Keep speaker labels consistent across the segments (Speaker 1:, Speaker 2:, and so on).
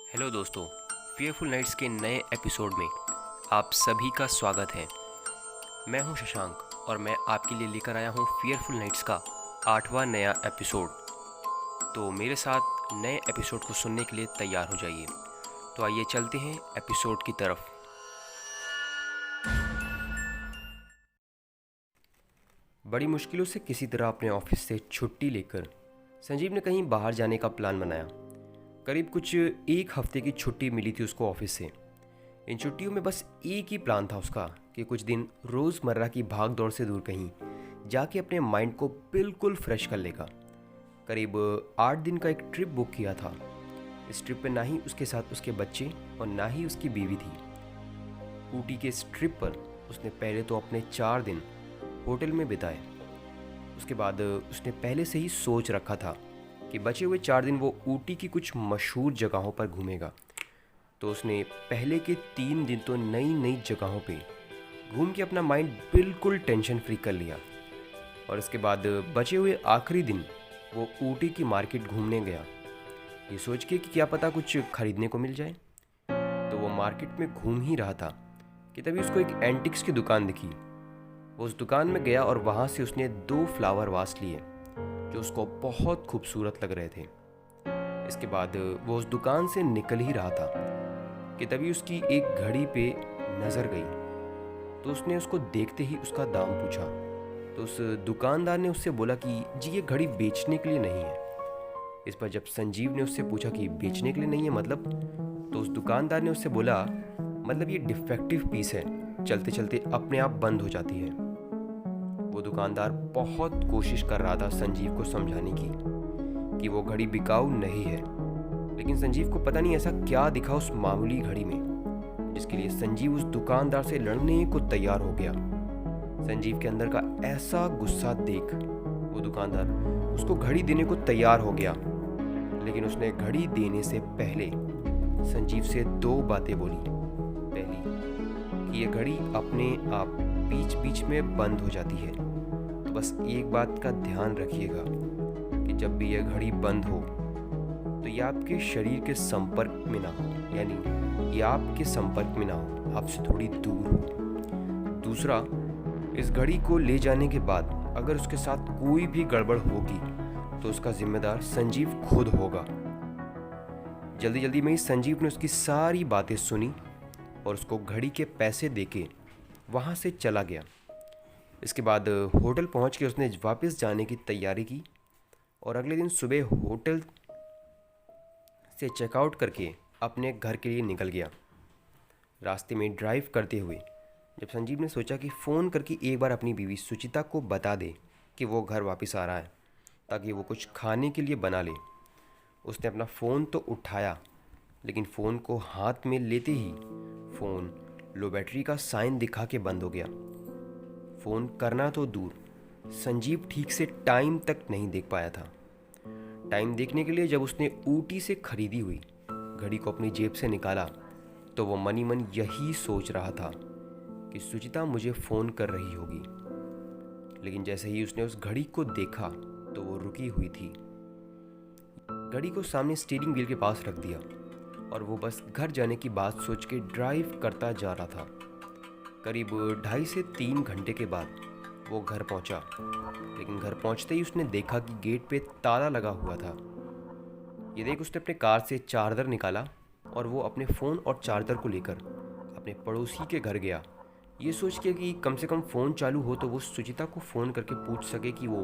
Speaker 1: Hello दोस्तों, fearful nights के नए एपिसोड में आप सभी का स्वागत है। मैं हूं शशांक और मैं आपके लिए लेकर आया हूं फियरफुल नाइट्स का 8वां नया एपिसोड। तो मेरे साथ नए एपिसोड को सुनने के लिए तैयार हो जाइए। तो आइए चलते हैं एपिसोड की तरफ। बड़ी मुश्किलों से किसी तरह अपने ऑफिस से छुट्टी लेकर संजीव ने कहीं बाहर जाने का प्लान बनाया। करीब कुछ एक हफ्ते की छुट्टी मिली थी उसको ऑफिस से। इन छुट्टियों में बस एक ही प्लान था उसका कि कुछ दिन रोज़मर्रा की भाग दौड़ से दूर कहीं जाके अपने माइंड को बिल्कुल फ्रेश कर लेगा। करीब 8 दिन का एक ट्रिप बुक किया था। इस ट्रिप पे ना ही उसके साथ उसके बच्चे और ना ही उसकी बीवी थी। ऊटी के इस ट्रिप पर उसने पहले तो अपने 4 दिन होटल में बिताए। उसके बाद उसने पहले से ही सोच रखा था कि बचे हुए 4 दिन वो ऊटी की कुछ मशहूर जगहों पर घूमेगा। तो उसने पहले के 3 दिन तो नई नई जगहों पे घूम के अपना माइंड बिल्कुल टेंशन फ्री कर लिया। और इसके बाद बचे हुए आखिरी दिन वो ऊटी की मार्केट घूमने गया, ये सोच के कि क्या पता कुछ खरीदने को मिल जाए। तो वो मार्केट में घूम ही रहा था कि तभी उसको एक एंटिक्स की दुकान दिखी। वो उस दुकान में गया और वहाँ से उसने 2 फ्लावर वास लिए जो उसको बहुत खूबसूरत लग रहे थे। इसके बाद वो उस दुकान से निकल ही रहा था कि तभी उसकी एक घड़ी पे नज़र गई। तो उसने उसको देखते ही उसका दाम पूछा। तो उस दुकानदार ने उससे बोला कि जी ये घड़ी बेचने के लिए नहीं है। इस पर जब संजीव ने उससे पूछा कि बेचने के लिए नहीं है मतलब, तो उस दुकानदार ने उससे बोला मतलब ये डिफेक्टिव पीस है, चलते चलते अपने आप बंद हो जाती है। वो दुकानदार बहुत कोशिश कर रहा था संजीव को समझाने की कि वो घड़ी बिकाऊ नहीं है, लेकिन संजीव को पता नहीं ऐसा क्या दिखा उस मामूली घड़ी में जिसके लिए संजीव उस दुकानदार से लड़ने को तैयार हो गया। संजीव के अंदर का ऐसा गुस्सा देख वो दुकानदार उसको घड़ी देने को तैयार हो गया, लेकिन उसने घड़ी देने से पहले संजीव से 2 बातें बोली। पहली कि ये घड़ी अपने आप बीच बीच में बंद हो जाती है, तो बस एक बात का ध्यान रखिएगा कि जब भी यह घड़ी बंद हो तो ये आपके शरीर के संपर्क में ना हो, यानी ये आपके संपर्क में ना हो, आपसे थोड़ी दूर हो। दूसरा, इस घड़ी को ले जाने के बाद अगर उसके साथ कोई भी गड़बड़ होगी तो उसका जिम्मेदार संजीव खुद होगा। जल्दी जल्दी में ही संजीव ने उसकी सारी बातें सुनी और उसको घड़ी के पैसे देके वहाँ से चला गया। इसके बाद होटल पहुँच के उसने वापस जाने की तैयारी की और अगले दिन सुबह होटल से चेकआउट करके अपने घर के लिए निकल गया। रास्ते में ड्राइव करते हुए जब संजीव ने सोचा कि फ़ोन करके एक बार अपनी बीवी सुचिता को बता दे कि वो घर वापस आ रहा है ताकि वो कुछ खाने के लिए बना ले, उसने अपना फ़ोन तो उठाया, लेकिन फ़ोन को हाथ में लेते ही फ़ोन लो बैटरी का साइन दिखा के बंद हो गया। फ़ोन करना तो दूर, संजीव ठीक से टाइम तक नहीं देख पाया था। टाइम देखने के लिए जब उसने ऊटी से खरीदी हुई घड़ी को अपनी जेब से निकाला तो वो मनी मन यही सोच रहा था कि सुचिता मुझे फ़ोन कर रही होगी। लेकिन जैसे ही उसने उस घड़ी को देखा तो वो रुकी हुई थी। घड़ी को सामने स्टीयरिंग व्हील के पास रख दिया और वो बस घर जाने की बात सोच के ड्राइव करता जा रहा था। करीब 2.5 से 3 घंटे के बाद वो घर पहुंचा, लेकिन घर पहुंचते ही उसने देखा कि गेट पे ताला लगा हुआ था। ये देख उसने अपने कार से चार्जर निकाला और वो अपने फ़ोन और चार्जर को लेकर अपने पड़ोसी के घर गया, ये सोच के कि कम से कम फ़ोन चालू हो तो वो सुचिता को फ़ोन करके पूछ सके कि वो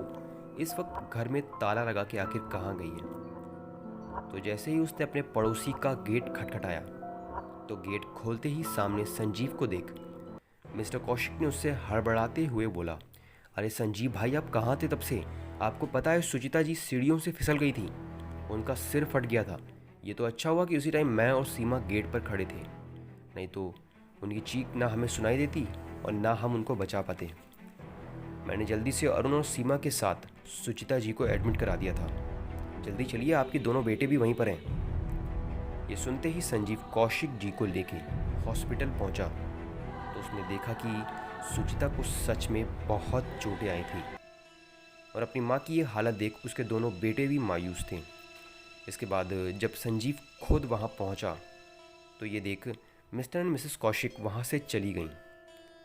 Speaker 1: इस वक्त घर में ताला लगा के आखिर कहाँ गई है। तो जैसे ही उसने अपने पड़ोसी का गेट खटखटाया तो गेट खोलते ही सामने संजीव को देख मिस्टर कौशिक ने उससे हड़बड़ाते हुए बोला, अरे संजीव भाई आप कहाँ थे तब से? आपको पता है सुचिता जी सीढ़ियों से फिसल गई थी, उनका सिर फट गया था। ये तो अच्छा हुआ कि उसी टाइम मैं और सीमा गेट पर खड़े थे, नहीं तो उनकी चीख ना हमें सुनाई देती और ना हम उनको बचा पाते। मैंने जल्दी से अरुण और सीमा के साथ सुचिता जी को एडमिट करा दिया था। जल्दी चलिए, आपके दोनों बेटे भी वहीं पर हैं। ये सुनते ही संजीव कौशिक जी को लेके हॉस्पिटल पहुंचा तो उसने देखा कि सुचिता को सच में बहुत चोटें आई थी और अपनी माँ की ये हालत देख उसके दोनों बेटे भी मायूस थे। इसके बाद जब संजीव खुद वहाँ पहुँचा तो ये देख मिस्टर एंड मिसेस कौशिक वहाँ से चली गईं।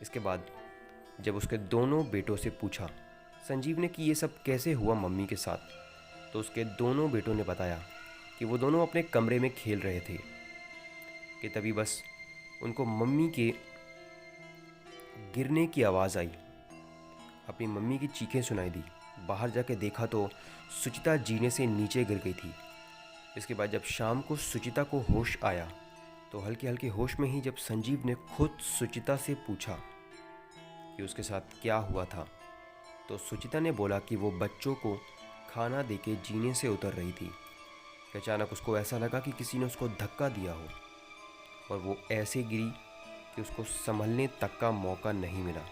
Speaker 1: इसके बाद जब उसके दोनों बेटों से पूछा संजीव ने कि ये सब कैसे हुआ मम्मी के साथ, तो उसके दोनों बेटों ने बताया कि वो दोनों अपने कमरे में खेल रहे थे कि तभी बस उनको मम्मी के गिरने की आवाज़ आई। अपनी मम्मी की चीखें सुनाई दी। बाहर जाके देखा तो सुचिता जीने से नीचे गिर गई थी। इसके बाद जब शाम को सुचिता को होश आया तो हल्के हल्के होश में ही जब संजीव ने खुद सुचिता से पूछा कि उसके साथ क्या हुआ था, तो सुचिता ने बोला कि वो बच्चों को खाना देके जीने से उतर रही थी कि अचानक उसको ऐसा लगा कि किसी ने उसको धक्का दिया हो और वो ऐसे गिरी कि उसको संभलने तक का मौका नहीं मिला।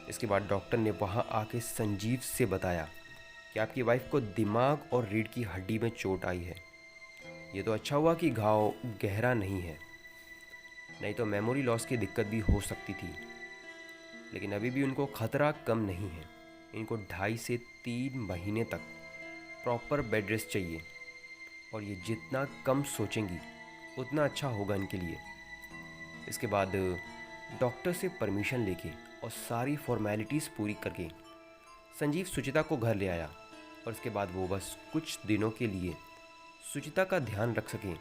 Speaker 1: इसके बाद डॉक्टर ने वहाँ आके संजीव से बताया कि आपकी वाइफ को दिमाग और रीढ़ की हड्डी में चोट आई है। ये तो अच्छा हुआ कि घाव गहरा नहीं है, नहीं तो मेमोरी लॉस की दिक्कत भी हो सकती थी। लेकिन अभी भी उनको खतरा कम नहीं है। इनको 2.5 से 3 महीने तक प्रॉपर बेड रेस्ट चाहिए और ये जितना कम सोचेंगी उतना अच्छा होगा इनके लिए। इसके बाद डॉक्टर से परमिशन लेके और सारी फॉर्मेलिटीज़ पूरी करके संजीव सुचिता को घर ले आया और इसके बाद वो बस कुछ दिनों के लिए सुचिता का ध्यान रख सकें,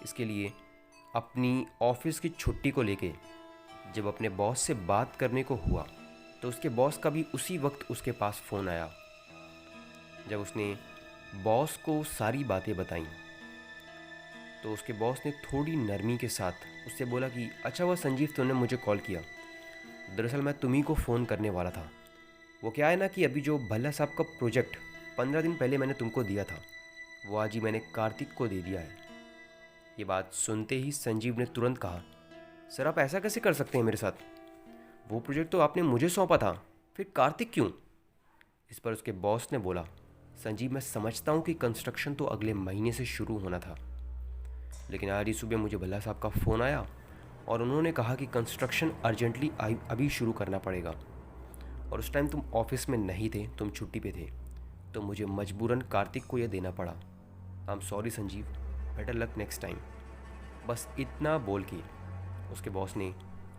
Speaker 1: इसके लिए अपनी ऑफिस की छुट्टी को लेके जब अपने बॉस से बात करने को हुआ तो उसके बॉस का भी उसी वक्त उसके पास फ़ोन आया। जब उसने बॉस को सारी बातें बताईं तो उसके बॉस ने थोड़ी नरमी के साथ उससे बोला कि अच्छा हुआ संजीव तुमने मुझे कॉल किया, दरअसल मैं तुम्ही को फ़ोन करने वाला था। वो क्या है ना कि अभी जो भल्ला साहब का प्रोजेक्ट 15 दिन पहले मैंने तुमको दिया था वो आज ही मैंने कार्तिक को दे दिया है। ये बात सुनते ही संजीव ने तुरंत कहा, सर आप ऐसा कैसे कर सकते हैं मेरे साथ, वो प्रोजेक्ट तो आपने मुझे सौंपा था, फिर कार्तिक क्यों? इस पर उसके बॉस ने बोला, संजीव मैं समझता हूँ कि कंस्ट्रक्शन तो अगले महीने से शुरू होना था, लेकिन आज ही सुबह मुझे भल्ला साहब का फ़ोन आया और उन्होंने कहा कि कंस्ट्रक्शन अर्जेंटली अभी शुरू करना पड़ेगा और उस टाइम तुम ऑफिस में नहीं थे, तुम छुट्टी पे थे, तो मुझे मजबूरन कार्तिक को यह देना पड़ा। I am sorry Sanjeev, better luck next time. बस इतना बोल के उसके बॉस ने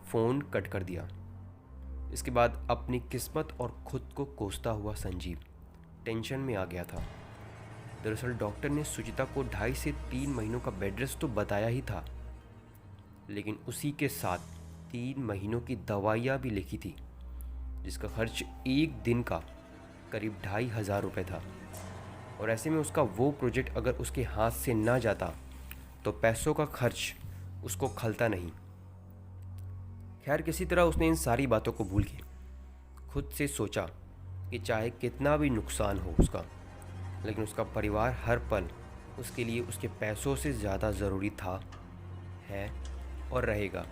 Speaker 1: फ़ोन कट कर दिया। इसके बाद अपनी किस्मत और खुद को कोसता हुआ संजीव टेंशन में आ गया था। दरअसल डॉक्टर ने सुचिता को 2.5 से 3 महीनों का बेड रेस्ट तो बताया ही था, लेकिन उसी के साथ 3 महीनों की दवाइयाँ भी लिखी थी, जिसका खर्च एक दिन का करीब 2,500 रुपये था। और ऐसे में उसका वो प्रोजेक्ट अगर उसके हाथ से ना जाता तो पैसों का खर्च उसको खलता नहीं। खैर किसी तरह उसने इन सारी बातों को भूल के खुद से सोचा कि चाहे कितना भी नुकसान हो उसका, लेकिन उसका परिवार हर पल उसके लिए उसके पैसों से ज़्यादा ज़रूरी था, है और रहेगा।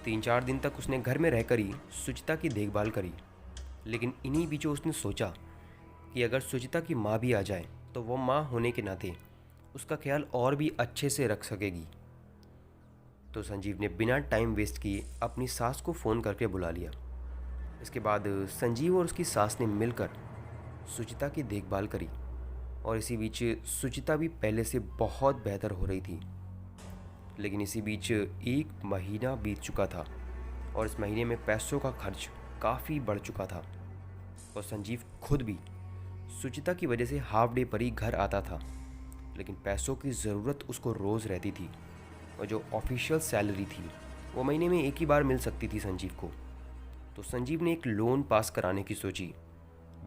Speaker 1: 3-4 दिन तक उसने घर में रहकर ही सुचिता की देखभाल करी, लेकिन इन्हीं बीचों उसने सोचा कि अगर सुचिता की माँ भी आ जाए तो वो माँ होने के नाते उसका ख्याल और भी अच्छे से रख सकेगी। तो संजीव ने बिना टाइम वेस्ट किए अपनी सास को फ़ोन करके बुला लिया। इसके बाद संजीव और उसकी सास ने मिलकर सुचिता की देखभाल करी और इसी बीच सुचिता भी पहले से बहुत बेहतर हो रही थी। लेकिन इसी बीच 1 महीना बीत चुका था और इस महीने में पैसों का खर्च काफ़ी बढ़ चुका था और संजीव खुद भी सुचिता की वजह से हाफ डे पर ही घर आता था, लेकिन पैसों की ज़रूरत उसको रोज़ रहती थी और जो ऑफिशियल सैलरी थी वो महीने में एक ही बार मिल सकती थी संजीव को। तो संजीव ने एक लोन पास कराने की सोची।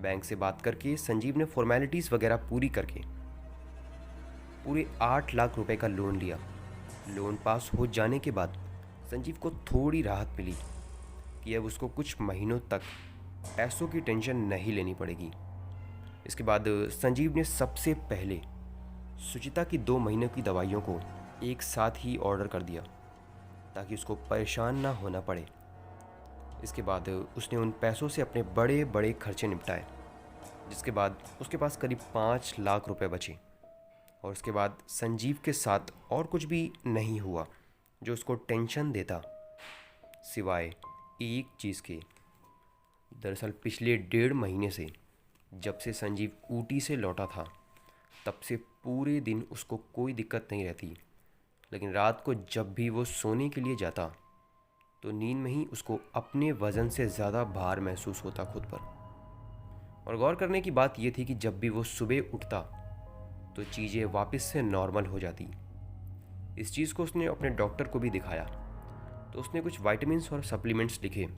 Speaker 1: बैंक से बात करके संजीव ने फॉर्मेलिटीज़ वगैरह पूरी करके पूरे 8 लाख रुपए का लोन लिया। लोन पास हो जाने के बाद संजीव को थोड़ी राहत मिली कि अब उसको कुछ महीनों तक पैसों की टेंशन नहीं लेनी पड़ेगी। इसके बाद संजीव ने सबसे पहले सुचिता की 2 महीनों की दवाइयों को एक साथ ही ऑर्डर कर दिया ताकि उसको परेशान ना होना पड़े। इसके बाद उसने उन पैसों से अपने बड़े बड़े खर्चे निपटाए, जिसके बाद उसके पास करीब 5 लाख रुपए बचे। और उसके बाद संजीव के साथ और कुछ भी नहीं हुआ जो उसको टेंशन देता, सिवाय एक चीज़ के। दरअसल पिछले 1.5 महीने से जब से संजीव ऊटी से लौटा था तब से पूरे दिन उसको कोई दिक्कत नहीं रहती, लेकिन रात को जब भी वो सोने के लिए जाता तो नींद में ही उसको अपने वज़न से ज़्यादा भार महसूस होता खुद पर। और गौर करने की बात यह थी कि जब भी वो सुबह उठता तो चीज़ें वापस से नॉर्मल हो जाती। इस चीज़ को उसने अपने डॉक्टर को भी दिखाया तो उसने कुछ विटामिन्स और सप्लीमेंट्स लिखे।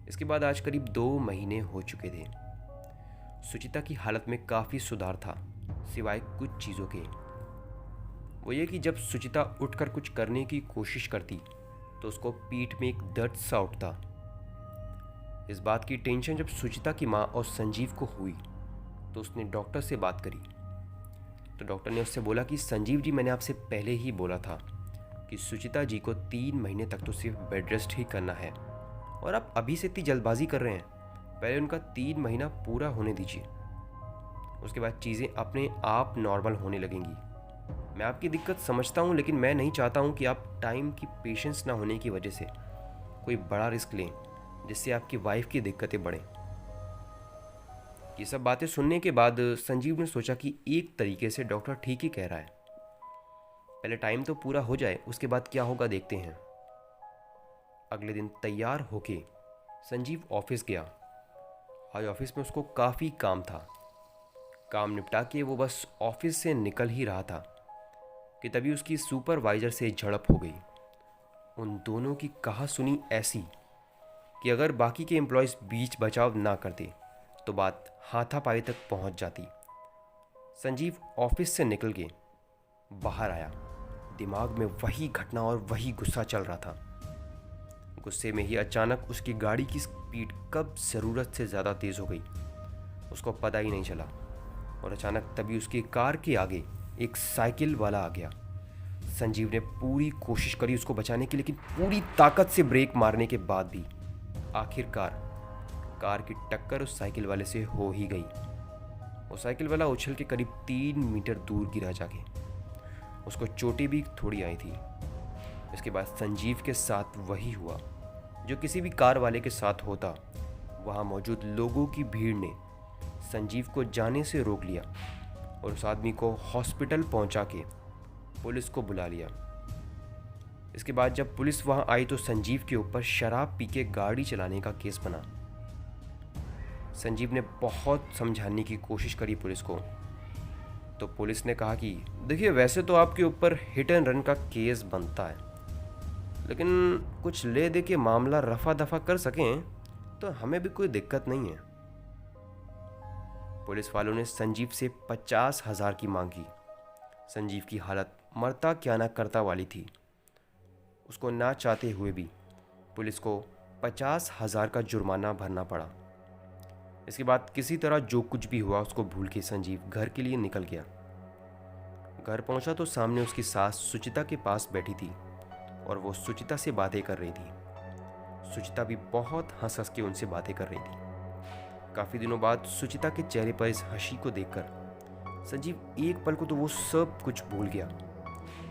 Speaker 1: इसके बाद आज करीब 2 महीने हो चुके थे। सुचिता की हालत में काफ़ी सुधार था, सिवाय कुछ चीज़ों के। वो ये कि जब सुचिता उठकर कुछ करने की कोशिश करती तो उसको पीठ में एक दर्द सा उठता। इस बात की टेंशन जब सुचिता की माँ और संजीव को हुई तो उसने डॉक्टर से बात करी। तो डॉक्टर ने उससे बोला कि संजीव जी, मैंने आपसे पहले ही बोला था कि सुचिता जी को 3 महीने तक तो सिर्फ बेड रेस्ट ही करना है, और आप अभी से इतनी जल्दबाजी कर रहे हैं। पहले उनका 3 महीना पूरा होने दीजिए, उसके बाद चीज़ें अपने आप नॉर्मल होने लगेंगी। मैं आपकी दिक्कत समझता हूँ, लेकिन मैं नहीं चाहता हूँ कि आप टाइम की पेशेंस ना होने की वजह से कोई बड़ा रिस्क लें जिससे आपकी वाइफ की दिक्कतें बढ़ें। ये सब बातें सुनने के बाद संजीव ने सोचा कि एक तरीके से डॉक्टर ठीक ही कह रहा है। पहले टाइम तो पूरा हो जाए, उसके बाद क्या होगा देखते हैं। अगले दिन तैयार होके संजीव ऑफिस गया। आज ऑफिस में उसको काफ़ी काम था। काम निपटा के वो बस ऑफिस से निकल ही रहा था कि तभी उसकी सुपरवाइज़र से झड़प हो गई। उन दोनों की कहा सुनी ऐसी कि अगर बाकी के एम्प्लॉयज़ बीच बचाव ना करते तो बात हाथापाई तक पहुंच जाती। संजीव ऑफिस से निकल के बाहर आया। दिमाग में वही घटना और वही गुस्सा चल रहा था। गुस्से में ही अचानक उसकी गाड़ी की स्पीड कब ज़रूरत से ज़्यादा तेज़ हो गई, उसको पता ही नहीं चला। और अचानक तभी उसकी कार के आगे एक साइकिल वाला आ गया। संजीव ने पूरी कोशिश करी उसको बचाने की, लेकिन पूरी ताकत से ब्रेक मारने के बाद भी आखिरकार कार की टक्कर उस साइकिल वाले से हो ही गई। वो साइकिल वाला उछल के करीब 3 मीटर दूर गिरा जाके। उसको चोटें भी थोड़ी आई थी। इसके बाद संजीव के साथ वही हुआ जो किसी भी कार वाले के साथ होता। वहाँ मौजूद लोगों की भीड़ ने संजीव को जाने से रोक लिया और उस आदमी को हॉस्पिटल पहुँचा के पुलिस को बुला लिया। इसके बाद जब पुलिस वहाँ आई तो संजीव के ऊपर शराब पी के गाड़ी चलाने का केस बना। संजीव ने बहुत समझाने की कोशिश करी पुलिस को, तो पुलिस ने कहा कि देखिए, वैसे तो आपके ऊपर हिट एंड रन का केस बनता है, लेकिन कुछ ले दे के मामला रफा दफा कर सकें तो हमें भी कोई दिक्कत नहीं है। पुलिस वालों ने संजीव से 50,000 की मांग की। संजीव की हालत मरता क्या ना करता वाली थी। उसको ना चाहते हुए भी पुलिस को 50,000 का जुर्माना भरना पड़ा। इसके बाद किसी तरह जो कुछ भी हुआ उसको भूल के संजीव घर के लिए निकल गया। घर पहुंचा तो सामने उसकी सास सुचिता के पास बैठी थी और वो सुचिता से बातें कर रही थी। सुचिता भी बहुत हंस हंस के उनसे बातें कर रही थी। काफ़ी दिनों बाद सुचिता के चेहरे पर इस हंसी को देखकर संजीव एक पल को तो वो सब कुछ भूल गया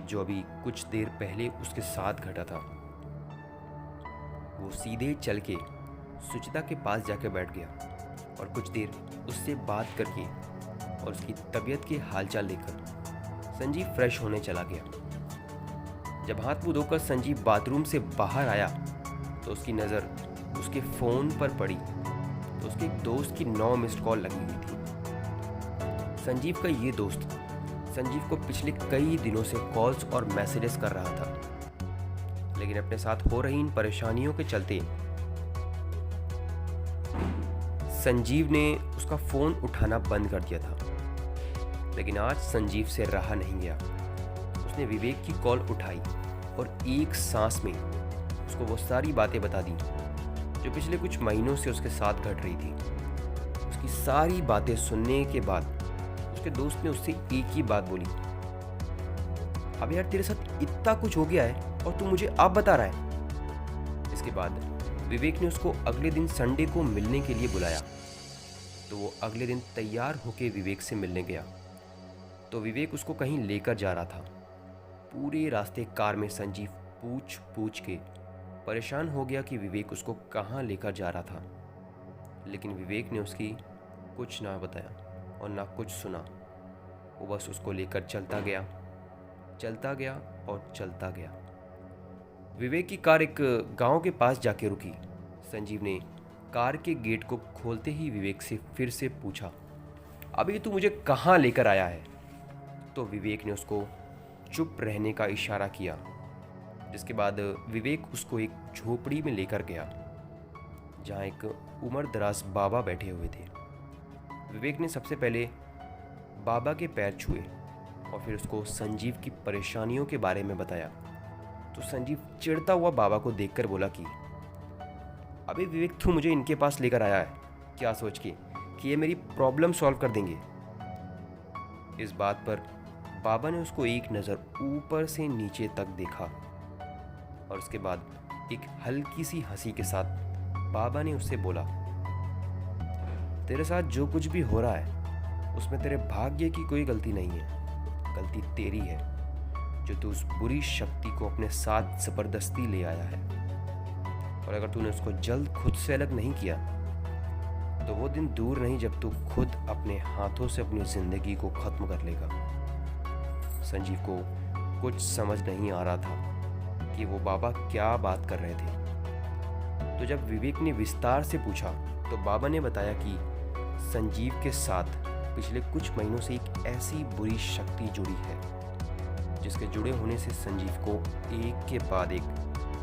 Speaker 1: जो अभी कुछ देर पहले उसके साथ घटा था। वो सीधे चल के सुचिता के पास जाकर बैठ गया और कुछ देर उससे बात करके और उसकी तबीयत के हालचाल लेकर संजीव फ्रेश होने चला गया। जब हाथ मुंह धोकर संजीव बाथरूम से बाहर आया तो उसकी नज़र उसके फ़ोन पर पड़ी तो उसके एक दोस्त की 9 मिस्ड कॉल लगी हुई थी। संजीव का ये दोस्त संजीव को पिछले कई दिनों से कॉल्स और मैसेजेस कर रहा था, लेकिन अपने साथ हो रही इन परेशानियों के चलते संजीव ने उसका फ़ोन उठाना बंद कर दिया था। लेकिन आज संजीव से रहा नहीं गया। उसने विवेक की कॉल उठाई और एक सांस में उसको वो सारी बातें बता दी जो पिछले कुछ महीनों से उसके साथ घट रही थी। उसकी सारी बातें सुनने के बाद उसके दोस्त ने उससे एक ही बात बोली, अब यार तेरे साथ इतना कुछ हो गया है और तू मुझे अब बता रहा है। इसके बाद विवेक ने उसको अगले दिन संडे को मिलने के लिए बुलाया तो वो अगले दिन तैयार होके विवेक से मिलने गया। तो विवेक उसको कहीं लेकर जा रहा था। पूरे रास्ते कार में संजीव पूछ पूछ के परेशान हो गया कि विवेक उसको कहाँ लेकर जा रहा था, लेकिन विवेक ने उसकी कुछ ना बताया और ना कुछ सुना। वो बस उसको लेकर चलता गया और चलता गया। विवेक की कार एक गांव के पास जाके रुकी। संजीव ने कार के गेट को खोलते ही विवेक से फिर से पूछा, अभी तू मुझे कहाँ लेकर आया है? तो विवेक ने उसको चुप रहने का इशारा किया, जिसके बाद विवेक उसको एक झोपड़ी में लेकर गया जहाँ एक उम्रदराज बाबा बैठे हुए थे। विवेक ने सबसे पहले बाबा के पैर छुए और फिर उसको संजीव की परेशानियों के बारे में बताया। तो संजीव चिढ़ता हुआ बाबा को देखकर बोला कि अबे विवेक, तू मुझे इनके पास लेकर आया है क्या सोच के कि ये मेरी प्रॉब्लम सॉल्व कर देंगे? इस बात पर बाबा ने उसको एक नज़र ऊपर से नीचे तक देखा और उसके बाद एक हल्की सी हंसी के साथ बाबा ने उससे बोला, तेरे साथ जो कुछ भी हो रहा है उसमें तेरे भाग्य की कोई गलती नहीं है, गलती तेरी है जो तू उस बुरी शक्ति को अपने साथ ज़बरदस्ती ले आया है। और अगर तूने उसको जल्द खुद से अलग नहीं किया तो वो दिन दूर नहीं जब तू खुद अपने हाथों से अपनी ज़िंदगी को ख़त्म कर लेगा। संजीव को कुछ समझ नहीं आ रहा था कि वो बाबा क्या बात कर रहे थे। तो जब विवेक ने विस्तार से पूछा तो बाबा ने बताया कि संजीव के साथ पिछले कुछ महीनों से एक ऐसी बुरी शक्ति जुड़ी है जिसके जुड़े होने से संजीव को एक के बाद एक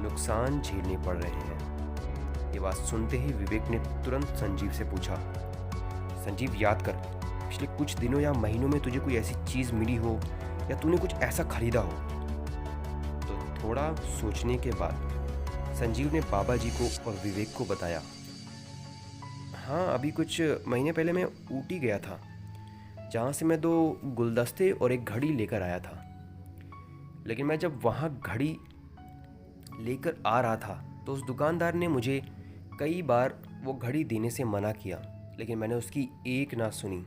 Speaker 1: नुकसान झेलने पड़ रहे हैं। ये बात सुनते ही विवेक ने तुरंत संजीव से पूछा, संजीव याद कर, पिछले कुछ दिनों या महीनों में तुझे कोई ऐसी चीज़ मिली हो या तूने कुछ ऐसा खरीदा हो? तो थोड़ा सोचने के बाद संजीव ने बाबा जी को और विवेक को बताया, हाँ, अभी कुछ महीने पहले मैं ऊटी गया था जहाँ से मैं 2 गुलदस्ते और एक घड़ी लेकर आया था। लेकिन मैं जब वहाँ घड़ी लेकर आ रहा था तो उस दुकानदार ने मुझे कई बार वो घड़ी देने से मना किया, लेकिन मैंने उसकी एक ना सुनी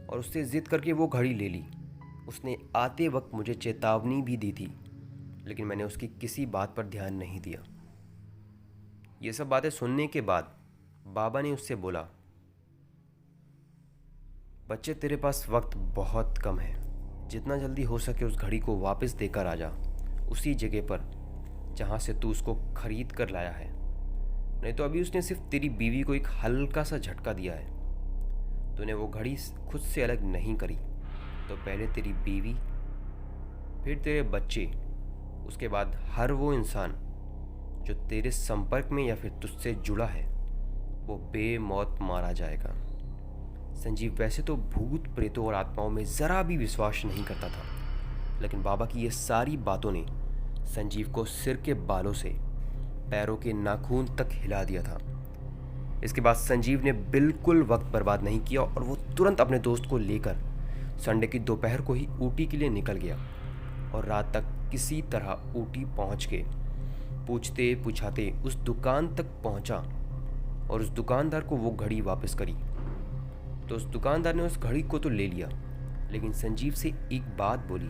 Speaker 1: और उससे ज़िद करके वो घड़ी ले ली। उसने आते वक्त मुझे चेतावनी भी दी थी, लेकिन मैंने उसकी किसी बात पर ध्यान नहीं दिया। ये सब बातें सुनने के बाद बाबा ने उससे बोला, बच्चे, तेरे पास वक्त बहुत कम है, जितना जल्दी हो सके उस घड़ी को वापस देकर आ जा, उसी जगह पर जहाँ से तू उसको खरीद कर लाया है। नहीं तो अभी उसने सिर्फ तेरी बीवी को एक हल्का सा झटका दिया है। तूने वो घड़ी खुद से अलग नहीं करी तो पहले तेरी बीवी, फिर तेरे बच्चे, उसके बाद हर वो इंसान जो तेरे संपर्क में या फिर तुझसे जुड़ा है वो बेमौत मारा जाएगा। संजीव वैसे तो भूत प्रेतों और आत्माओं में ज़रा भी विश्वास नहीं करता था, लेकिन बाबा की ये सारी बातों ने संजीव को सिर के बालों से पैरों के नाखून तक हिला दिया था। इसके बाद संजीव ने बिल्कुल वक्त बर्बाद नहीं किया और वो तुरंत अपने दोस्त को लेकर संडे की दोपहर को ही ऊटी के लिए निकल गया और रात तक किसी तरह ऊटी पहुंच के पूछते पूछाते उस दुकान तक पहुंचा और उस दुकानदार को वो घड़ी वापस करी। तो उस दुकानदार ने उस घड़ी को तो ले लिया, लेकिन संजीव से एक बात बोली,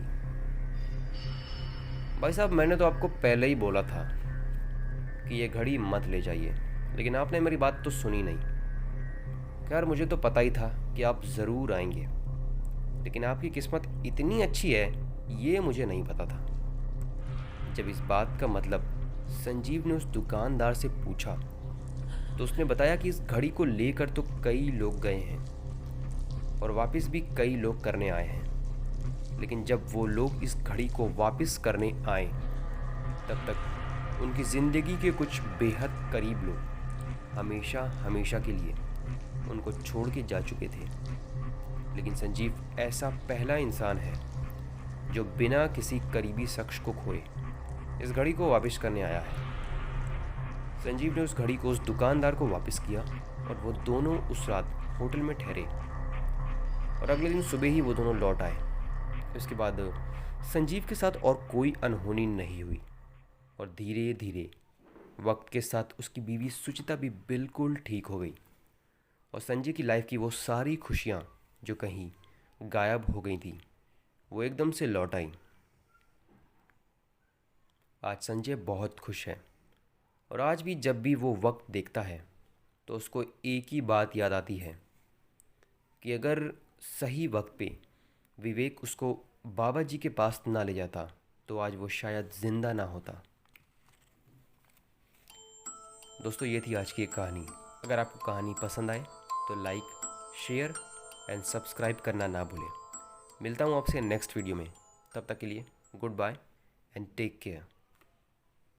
Speaker 1: भाई साहब, मैंने तो आपको पहले ही बोला था कि ये घड़ी मत ले जाइए, लेकिन आपने मेरी बात तो सुनी नहीं। खैर, मुझे तो पता ही था कि आप ज़रूर आएंगे, लेकिन आपकी किस्मत इतनी अच्छी है ये मुझे नहीं पता था। जब इस बात का मतलब संजीव ने उस दुकानदार से पूछा तो उसने बताया कि इस घड़ी को लेकर तो कई लोग गए हैं और वापस भी कई लोग करने आए हैं, लेकिन जब वो लोग इस घड़ी को वापस करने आए तब तक उनकी ज़िंदगी के कुछ बेहद करीब लोग हमेशा हमेशा के लिए उनको छोड़ के जा चुके थे। लेकिन संजीव ऐसा पहला इंसान है जो बिना किसी करीबी शख्स को खोए इस घड़ी को वापस करने आया है। संजीव ने उस घड़ी को उस दुकानदार को वापस किया और वो दोनों उस रात होटल में ठहरे और अगले दिन सुबह ही वो दोनों लौट आए। इसके बाद संजीव के साथ और कोई अनहोनी नहीं हुई और धीरे धीरे वक्त के साथ उसकी बीवी सुचिता भी बिल्कुल ठीक हो गई और संजय की लाइफ की वो सारी खुशियाँ जो कहीं गायब हो गई थी वो एकदम से लौट आई। आज संजय बहुत खुश है और आज भी जब भी वो वक्त देखता है तो उसको एक ही बात याद आती है कि अगर सही वक्त पे विवेक उसको बाबा जी के पास ना ले जाता तो आज वो शायद ज़िंदा ना होता। दोस्तों, ये थी आज की एक कहानी। अगर आपको कहानी पसंद आए तो लाइक, शेयर एंड सब्सक्राइब करना ना भूलें। मिलता हूँ आपसे नेक्स्ट वीडियो में। तब तक के लिए good bye and take care.